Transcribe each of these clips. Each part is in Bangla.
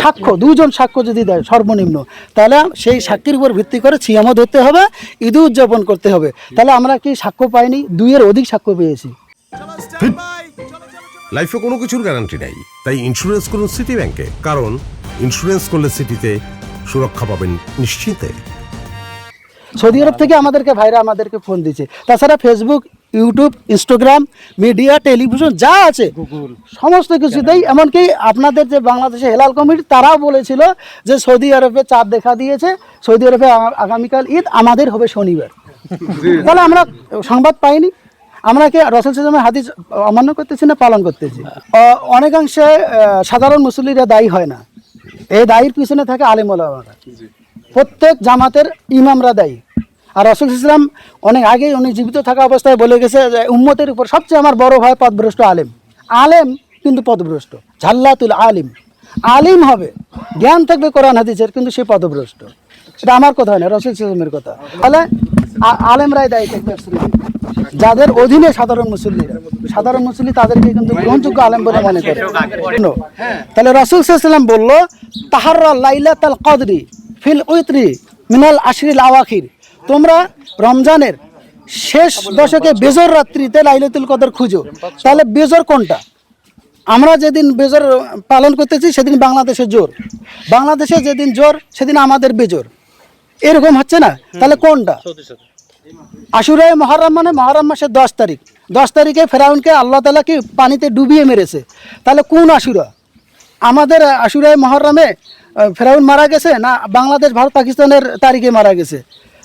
সাক্ষ্য, দুজন সাক্ষ্য যদি দেয় সর্বনিম্ন, তাহলে সেই সাক্ষীর উপর ভিত্তি করে সিয়ামও ধরতে হবে, ঈদও উদযাপন করতে হবে। তাহলে আমরা কি সাক্ষ্য পাইনি? 2-এর অধিক সাক্ষ্য পেয়েছি। লাইফে কোনো কিছুর গ্যারান্টি নাই, তাই ইন্স্যুরেন্স করুন সিটি ব্যাংকে, কারণ ইন্স্যুরেন্স করলে সিটিতে সুরক্ষা পাবেন নিশ্চিন্তে। সৌদি আরব থেকে আমাদেরকে ভাইরা আমাদেরকে ফোন দিচ্ছে। তাছাড়া Facebook, YouTube, Instagram, media, television যা আছে সমস্ত কিছুতেই, এমনকি আপনাদের যে বাংলাদেশে হেলাল কমিটি তারাও বলেছিল যে সৌদি আরবে চাঁদ দেখা দিয়েছে, সৌদি আরবে আগামীকাল ঈদ, আমাদের হবে শনিবার। তাহলে আমরা সংবাদ পাইনি? আমরা কি রাসূল সাল্লাল্লাহু আলাইহি ওয়াসাল্লামের হাদিস অমান্য করতেছি না পালন করতেছি? অনেকাংশে সাধারণ মুসল্লিরা দায়ী হয় না, এই দায়ীর পিছনে থাকে আলেম ওলামারা, প্রত্যেক জামাতের ইমামরা দায়ী। আর রাসূল সাল্লাল্লাহু আলাইহি ওয়াসাল্লাম অনেক আগেই উনি জীবিত থাকা অবস্থায় বলে গেছে যে উম্মতের উপর সবচেয়ে আমার বড় ভয় পথভ্রষ্ট আলেম। আলেম কিন্তু পথভ্রষ্ট, ঝাল্লাতুল আলিম। আলিম হবে, জ্ঞান থাকবে কোরআন হাদিসের, কিন্তু সে পথভ্রষ্ট। এটা আমার কথা হয় না, রাসূল সাল্লাল্লাহু আলাইহি ওয়াসাল্লামের কথা। তাহলে আলেমরাই দায়ী থাকবে, যাদের অধীনে সাধারণ মুসল্লি তাদেরকে কিন্তু গ্রহণযোগ্য আলেম বলে মনে করে। তাহলে রাসূল সাল্লাল্লাহু আলাইহি ওয়াসাল্লাম বলল, তাহাররা লাইলাতুল কদরি ফিল উতরি মিনাল আশরিল আওয়াখির, তোমরা রমজানের শেষ দশকে বেজর রাত্রিতে লাইলাতুল কদর খুঁজো। তাহলে বেজর কোনটা? আমরা যেদিন বেজর পালন করতেছি সেদিন বাংলাদেশের জোর, বাংলাদেশে যেদিন জোর সেদিন আমাদের বেজর, এরকম হচ্ছে না? তাহলে কোনটা? আশুরায়ে মুহররম মানে মুহররম মাসের 10 তারিখ, 10 তারিখে ফেরাউনকে আল্লাহ তাআলা কি পানিতে ডুবিয়ে মেরেছে। তাহলে কোন আশুরা? আমাদের আশুরায়ে মুহররমে ফেরাউন মারা গেছে, না বাংলাদেশ ভারত পাকিস্তানের তারিখে মারা গেছে?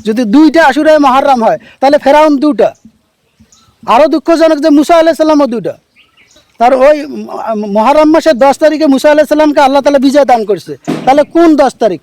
যদি 2টা আশুরায়ে মুহররম হয় তাহলে ফেরাউন 2টা। আরও দুঃখজনক যে মুসা আলাইহিস সালামও 2টা। তার ওই মুহররম মাসের 10 তারিখে মুসা আলাইহিস সালামকে আল্লাহ তাআলা বিজয় দান করছে। তাহলে কোন 10 তারিখ?